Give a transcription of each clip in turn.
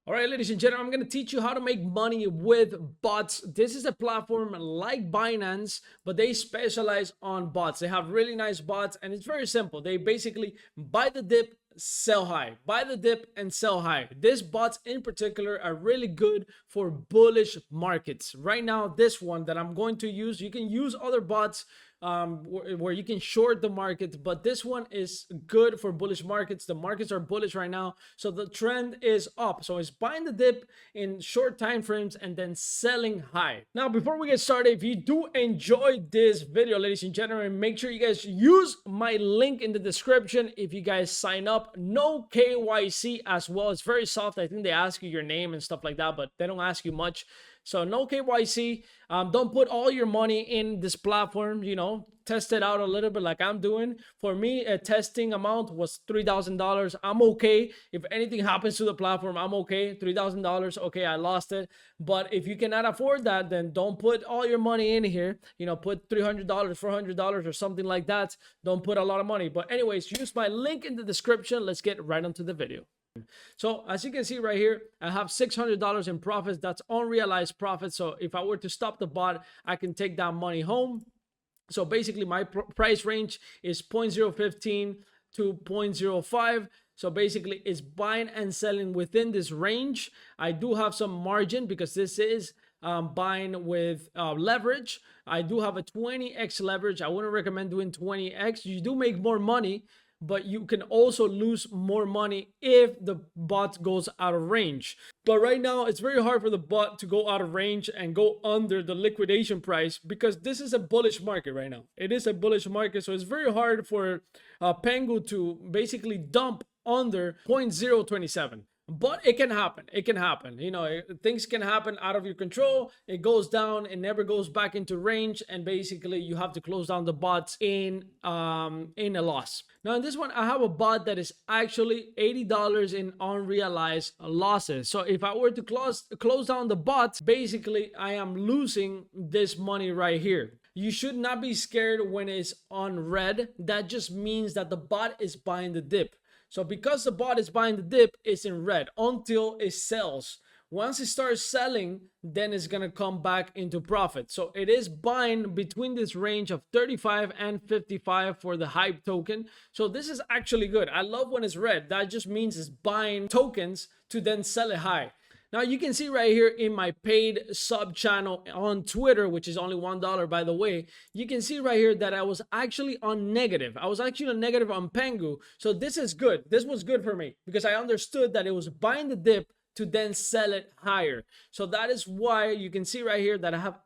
All right, ladies and gentlemen, I'm going to teach you how to make money with bots. This is a platform like Binance, but they specialize on bots. They have really nice bots, and it's very simple. They basically buy the dip, sell high, buy the dip and sell high. These bots in particular are really good for bullish markets. Right now, this one that I'm going to use, you can use other bots where you can short the market, but this one is good for bullish markets. The markets are bullish right now, so the trend is up. So it's buying the dip in short time frames and then selling high. Now, before we get started, if you do enjoy this video, ladies and gentlemen, make sure you guys use my link in the description. If you guys sign up, no KYC as well. It's very soft. I think they ask you your name and stuff like that, but they don't ask you much. So no KYC. Don't put all your money in this platform. Test it out a little bit like I'm doing. For me, a testing amount was $3,000. I'm okay. If anything happens to the platform, I'm okay. $3,000. Okay, I lost it. But if you cannot afford that, then don't put all your money in here. Put $300, $400 or something like that. Don't put a lot of money. But anyways, use my link in the description. Let's get right onto the video. So as you can see right here, I have $600 in profits. That's unrealized profit. So if I were to stop the bot, I can take that money home. So basically my price range is 0.015 to 0.05. So basically it's buying and selling within this range. I do have some margin because this is buying with leverage. I do have a 20x leverage. I wouldn't recommend doing 20x. You do make more money, but you can also lose more money if the bot goes out of range. But right now, it's very hard for the bot to go out of range and go under the liquidation price because this is a bullish market right now. It is a bullish market, so it's very hard for Pengu to basically dump under 0.027. But it can happen. It can happen. Things can happen out of your control. It goes down. It never goes back into range. And basically, you have to close down the bots in a loss. Now, in this one, I have a bot that is actually $80 in unrealized losses. So if I were to close down the bot, basically, I am losing this money right here. You should not be scared when it's on red. That just means that the bot is buying the dip. So because the bot is buying the dip, it's in red until it sells. Once it starts selling, then it's going to come back into profit. So it is buying between this range of 35 and 55 for the hype token. So this is actually good. I love when it's red. That just means it's buying tokens to then sell it high. Now you can see right here in my paid sub channel on Twitter, which is only $1 by the way, you can see right here that I was actually on negative. I was actually on negative on Pengu. So this is good. This was good for me because I understood that it was buying the dip to then sell it higher. So that is why you can see right here that I have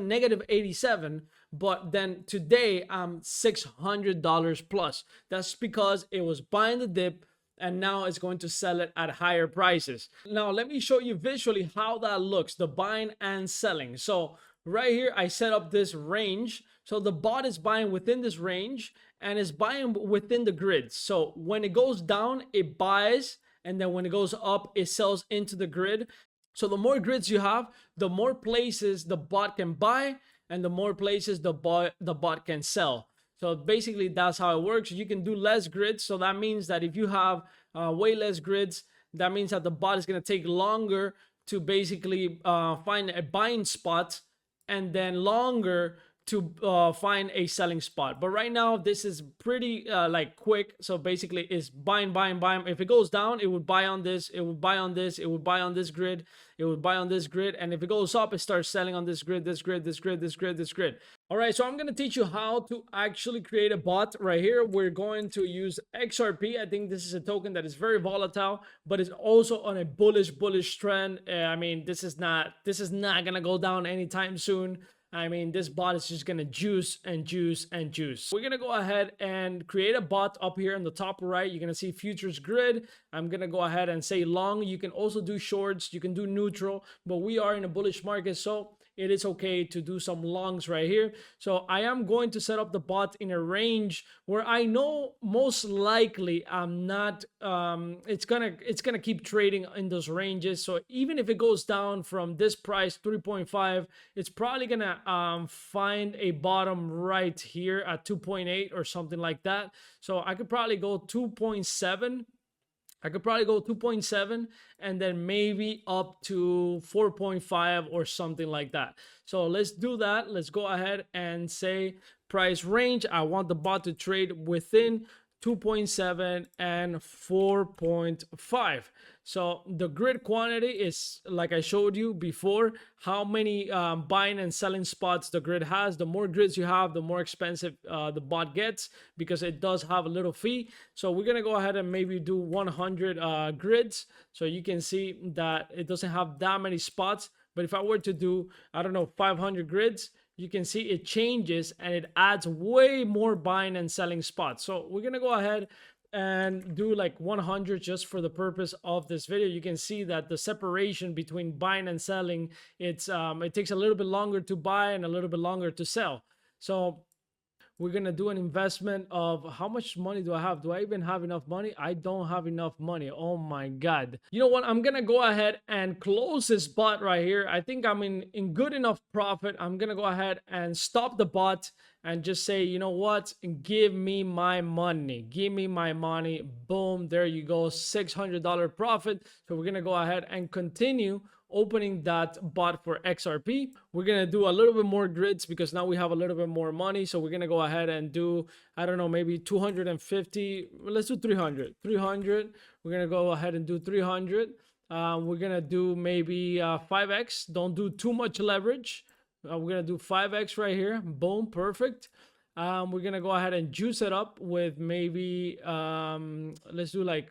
negative 87, but then today I'm $600 plus. That's because it was buying the dip and now it's going to sell it at higher prices. Now, let me show you visually how that looks, the buying and selling. So right here, I set up this range. So the bot is buying within this range and is buying within the grid. So when it goes down, it buys, and then when it goes up, it sells into the grid. So the more grids you have, the more places the bot can buy, and the more places the bot can sell. So basically, that's how it works. You can do less grids. So that means that if you have way less grids, that means that the bot is going to take longer to basically find a buying spot and then longer to find a selling spot. But right now, this is pretty quick. So basically, it's buying. If it goes down, it would buy on this. It would buy on this. It would buy on this grid. It would buy on this grid. And if it goes up, it starts selling on this grid, this grid, this grid, this grid, this grid. All right, so I'm going to teach you how to actually create a bot right here. We're going to use XRP. I think this is a token that is very volatile, but it's also on a bullish trend. I mean, this is not going to go down anytime soon. I mean, this bot is just going to juice and juice and juice. We're going to go ahead and create a bot up here in the top right. You're going to see futures grid. I'm going to go ahead and say long. You can also do shorts. You can do neutral, but we are in a bullish market. So it is okay to do some longs right here. So I am going to set up the bot in a range where I know most likely I'm not, it's gonna keep trading in those ranges. So even if it goes down from this price, 3.5, it's probably gonna find a bottom right here at 2.8 or something like that. So I could probably go 2.7. I could probably go 2.7 and then maybe up to 4.5 or something like that. So let's do that. Let's go ahead and say price range. I want the bot to trade within 2.7 and 4.5. So the grid quantity is, like I showed you before, how many buying and selling spots the grid has. The more grids you have, the more expensive the bot gets, because it does have a little fee. So we're gonna go ahead and maybe do 100 grids, so you can see that it doesn't have that many spots. But if I were to do, I don't know, 500 grids, you can see it changes and it adds way more buying and selling spots. So we're gonna go ahead and do like 100 just for the purpose of this video. You can see that the separation between buying and selling, it takes a little bit longer to buy and a little bit longer to sell. So we're gonna do an investment of, how much money do I have? Do I even have enough money? I don't have enough money. Oh my God. You know what? I'm gonna go ahead and close this bot right here. I think I'm in good enough profit. I'm gonna go ahead and stop the bot and just say, you know what? Give me my money. Give me my money. Boom. There you go. $600 profit. So we're gonna go ahead and continue opening that bot for XRP. We're gonna do a little bit more grids because now we have a little bit more money. So we're gonna go ahead and do, I don't know, maybe 250. Let's do 300. We're gonna go ahead and do 300. We're gonna do maybe 5x. Don't do too much leverage. We're gonna do 5x right here. Boom, perfect. We're gonna go ahead and juice it up with maybe let's do like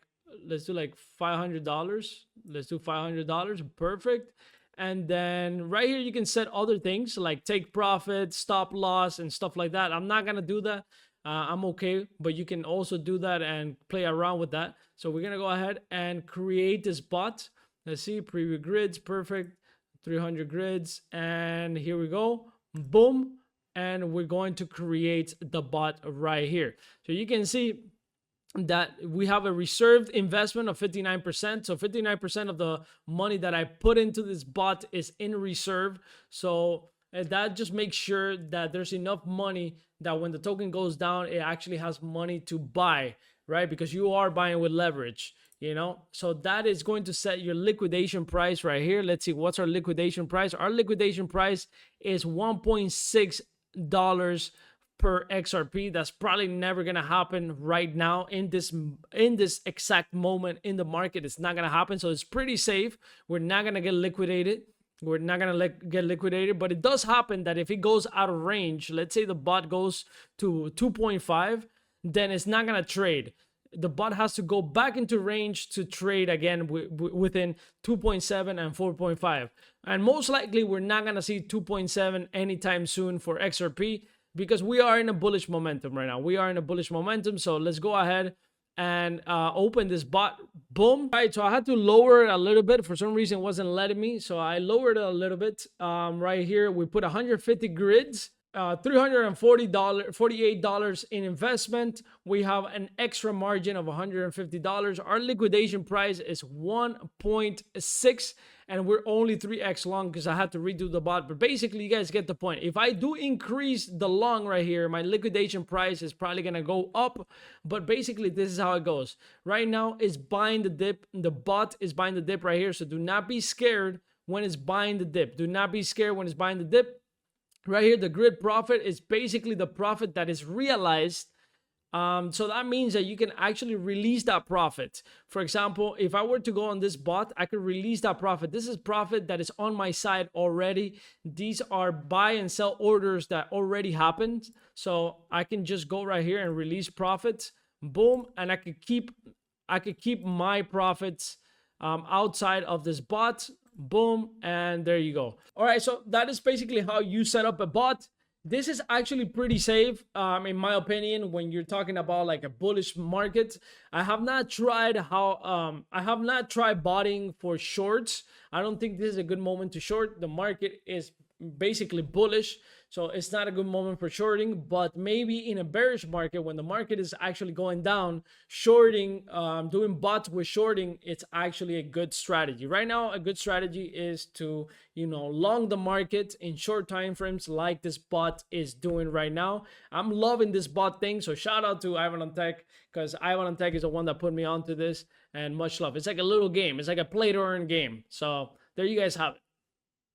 $500. Let's do $500. Perfect. And then right here you can set other things like take profit, stop loss, and stuff like that. I'm not gonna do that. I'm okay, but you can also do that and play around with that. So we're gonna go ahead and create this bot. Let's see, preview grids. Perfect. 300 grids, and here we go. Boom. And we're going to create the bot right here. So you can see that we have a reserved investment of 59%. So 59% of the money that I put into this bot is in reserve. So that just makes sure that there's enough money that when the token goes down, it actually has money to buy, right? Because you are buying with leverage, you know? So that is going to set your liquidation price right here. Let's see, what's our liquidation price? Our liquidation price is $1.6 per XRP. That's probably never gonna happen right now in this exact moment in the market. It's not gonna happen. So it's pretty safe. We're not gonna get liquidated. We're not gonna get liquidated, but it does happen that if it goes out of range, let's say the bot goes to 2.5, then it's not gonna trade. The bot has to go back into range to trade again within 2.7 and 4.5. And most likely we're not gonna see 2.7 anytime soon for XRP, because we are in a bullish momentum right now. We are in a bullish momentum. So let's go ahead and open this bot. Boom. All right, so I had to lower it a little bit. For some reason, it wasn't letting me. So I lowered it a little bit. Right here, we put 150 grids. $348 in investment. We have an extra margin of $150. Our liquidation price is 1.6, and we're only 3x long because I had to redo the bot. But basically, you guys get the point. If I do increase the long right here, my liquidation price is probably gonna go up. But basically, this is how it goes. Right now, it's buying the dip. The bot is buying the dip right here. So do not be scared when it's buying the dip. Do not be scared when it's buying the dip. Right here, the grid profit is basically the profit that is realized. So that means that you can actually release that profit. For example, if I were to go on this bot, I could release that profit. This is profit that is on my side already. These are buy and sell orders that already happened. So I can just go right here and release profits. Boom. And I could keep my profits outside of this bot. Boom, and there you go. All right, so that is basically how you set up a bot. This is actually pretty safe, in my opinion, when you're talking about like a bullish market. I have not tried botting for shorts. I don't think this is a good moment to short. The market is basically bullish, so it's not a good moment for shorting. But maybe in a bearish market, when the market is actually going down, shorting, doing bots with shorting, it's actually a good strategy. Right now, a good strategy is to, long the market in short time frames like this bot is doing right now. I'm loving this bot thing, so shout out to Ivan on Tech, because Ivan on Tech is the one that put me onto this. and much love. It's like a little game. It's like a play to earn game. So there you guys have it.